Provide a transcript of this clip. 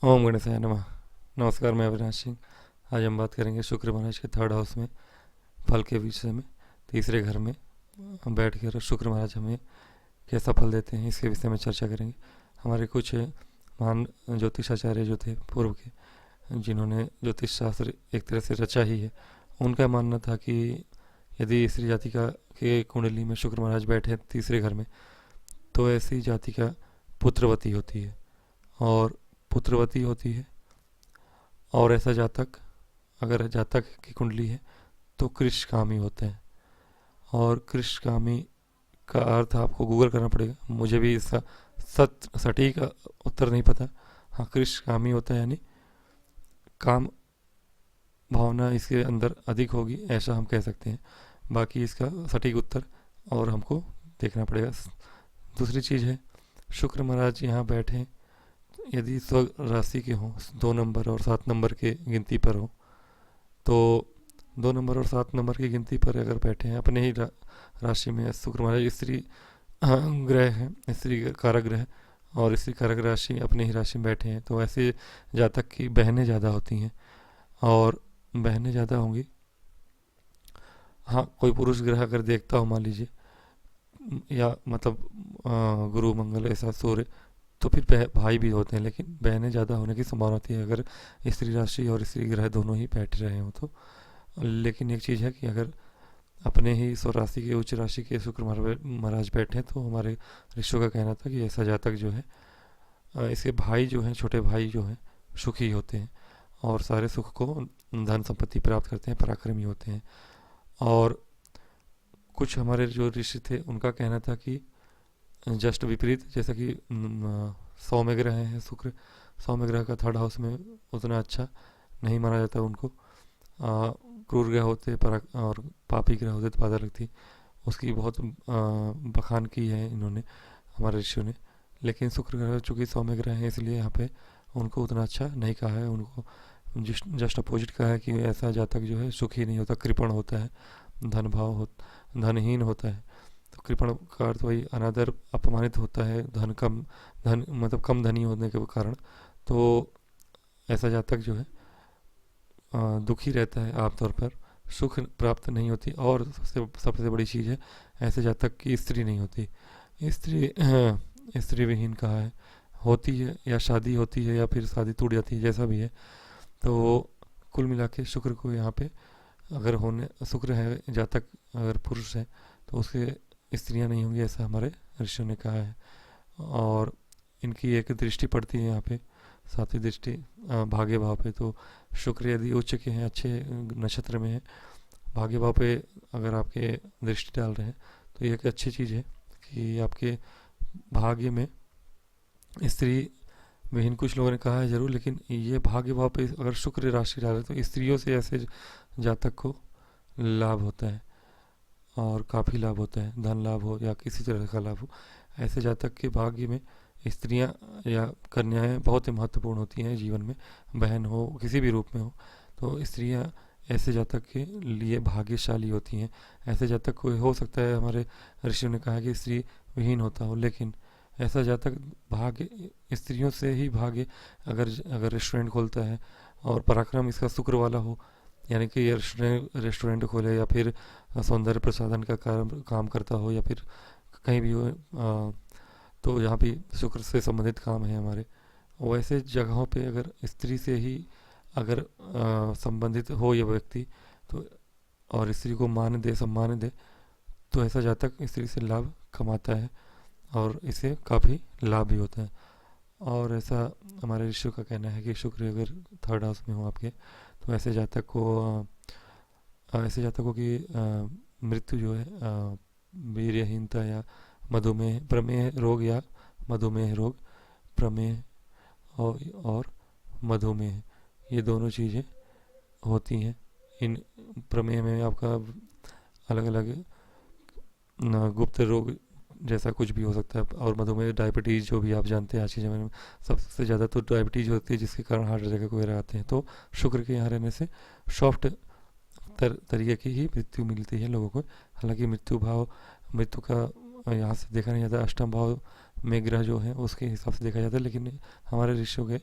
ओम गणेशाय नमः। नमस्कार, मैं अविनाश सिंह। आज हम बात करेंगे शुक्र महाराज के थर्ड हाउस में फल के विषय में। तीसरे घर में हम बैठ कर शुक्र महाराज हमें कैसा फल देते हैं इसके विषय में चर्चा करेंगे। हमारे कुछ महान ज्योतिषाचार्य जो थे पूर्व के, जिन्होंने ज्योतिष शास्त्र एक तरह से रचा ही है, उनका मानना था कि यदि स्त्री जातिका के कुंडली में शुक्र महाराज बैठे तीसरे घर में, तो ऐसी जातिका पुत्रवती होती है। और पुत्रवती होती है और ऐसा जातक, अगर जातक की कुंडली है तो कृषकामी होते हैं। और कृषकामी का अर्थ आपको गूगल करना पड़ेगा, मुझे भी इसका सटीक उत्तर नहीं पता। हाँ, कृषकामी होता है यानी काम भावना इसके अंदर अधिक होगी, ऐसा हम कह सकते हैं। बाकी इसका सटीक उत्तर और हमको देखना पड़ेगा। दूसरी चीज़ है, शुक्र महाराज यहाँ बैठे यदि स्व राशि के हों, 2 नंबर और 7 नंबर के गिनती पर हो, तो 2 नंबर और 7 नंबर की गिनती पर अगर बैठे हैं अपने ही राशि में, शुक्र महाराज स्त्री ग्रह है, स्त्री कारक ग्रह, और स्त्री कारक राशि अपने ही राशि में बैठे हैं, तो ऐसे जातक की बहनें ज़्यादा होती हैं। और बहनें ज़्यादा होंगी, हाँ, कोई पुरुष ग्रह अगर देखता हो मान लीजिए, या मतलब गुरु मंगल ऐसा सूर्य, तो फिर भाई भी होते हैं, लेकिन बहनें ज़्यादा होने की संभावना होती है अगर स्त्री राशि और स्त्री ग्रह दोनों ही बैठ रहे हों तो। लेकिन एक चीज़ है कि अगर अपने ही स्वराशि के उच्च राशि के शुक्र महाराज बैठे तो हमारे ऋषियों का कहना था कि ऐसा जातक जो है, इसके भाई जो हैं, छोटे भाई जो हैं, सुखी होते हैं और सारे सुख को धन संपत्ति प्राप्त करते हैं, पराक्रमी होते हैं। और कुछ हमारे जो ऋषि थे उनका कहना था कि जस्ट विपरीत, जैसा कि सौम्य ग्रह हैं शुक्र, सौम्य ग्रह का थर्ड हाउस में उतना अच्छा नहीं माना जाता उनको। क्रूर ग्रह होते और पापी ग्रह होते तो बात अलग थी, उसकी बहुत बखान की है इन्होंने, हमारे ऋषियों ने। लेकिन शुक्र ग्रह चूँकि सौम्य ग्रह है, इसलिए यहाँ पे उनको उतना अच्छा नहीं कहा है। उनको जस्ट अपोजिट कहा है कि ऐसा जातक जो है सुखी नहीं होता, कृपण होता है, धनहीन होता है। तो कृपण का अर्थ वही अनादर, अपमानित होता है, धन मतलब कम धनी होने के कारण। तो ऐसा जातक जो है दुखी रहता है आमतौर पर, सुख प्राप्त नहीं होती। और सबसे बड़ी चीज़ है, ऐसे जातक की स्त्री नहीं होती। स्त्री स्त्री विहीन कहा है, होती है या शादी होती है या फिर शादी टूट जाती है, जैसा भी है। तो कुल मिला के शुक्र को यहाँ पे अगर होने, शुक्र है जातक अगर पुरुष है तो उसके स्त्रियां नहीं होंगी, ऐसा हमारे ऋषियों ने कहा है। और इनकी एक दृष्टि पड़ती है यहाँ पे, सातवीं दृष्टि भाग्य भाव पे। तो शुक्र यदि उच्च के हैं, अच्छे नक्षत्र में है, भाग्य भाव पे अगर आपके दृष्टि डाल रहे हैं, तो ये एक अच्छी चीज़ है कि आपके भाग्य में स्त्री विहीन, कुछ लोगों ने कहा है जरूर, लेकिन ये भाग्य भाव पे अगर शुक्र राशि डाले तो स्त्रियों से ऐसे जातक को लाभ होता है, और काफ़ी लाभ होता है, धन लाभ हो या किसी तरह का लाभ हो। ऐसे जातक के भाग्य में स्त्रियां या कन्याएं बहुत ही महत्वपूर्ण होती हैं जीवन में, बहन हो किसी भी रूप में हो, तो स्त्रियां ऐसे जातक के लिए भाग्यशाली होती हैं। ऐसे जातक को हो सकता है, हमारे ऋषियों ने कहा कि स्त्री विहीन होता हो, लेकिन ऐसा जातक भाग्य, स्त्रियों से ही भाग्य, अगर रेस्टोरेंट खोलता है और पराक्रम इसका शुक्र वाला हो, यानी कि रेस्टोरेंट खोले या फिर सौंदर्य प्रसाधन का काम करता हो या फिर कहीं भी हो, तो जहाँ भी शुक्र से संबंधित काम है हमारे, वैसे जगहों पे अगर स्त्री से ही अगर संबंधित हो ये व्यक्ति, तो और स्त्री को मान दे, सम्मान दे, तो ऐसा जातक स्त्री से लाभ कमाता है और इससे काफ़ी लाभ भी होता है। और ऐसा हमारे ऋषियों का कहना है कि शुक्र अगर थर्ड हाउस में हो आपके, तो ऐसे जातकों की मृत्यु जो है वीर्यहीनता या मधुमेह, प्रमेह रोग या मधुमेह रोग, प्रमेह और मधुमेह, ये दोनों चीज़ें होती हैं। इन प्रमेह में आपका अलग अलग गुप्त रोग जैसा कुछ भी हो सकता है, और मधुमेह डायबिटीज़ जो भी आप जानते हैं आज के ज़माने में सबसे ज़्यादा तो डायबिटीज़ होती है, जिसके कारण हार्ट अटैक वगैरह आते हैं। तो शुक्र के यहाँ रहने से सॉफ्ट तरीके की ही मृत्यु मिलती है लोगों को। हालांकि मृत्यु का यहाँ से देखा नहीं जाता, अष्टम भाव में ग्रह जो है उसके हिसाब से देखा जाता है, लेकिन हमारे ऋषियों के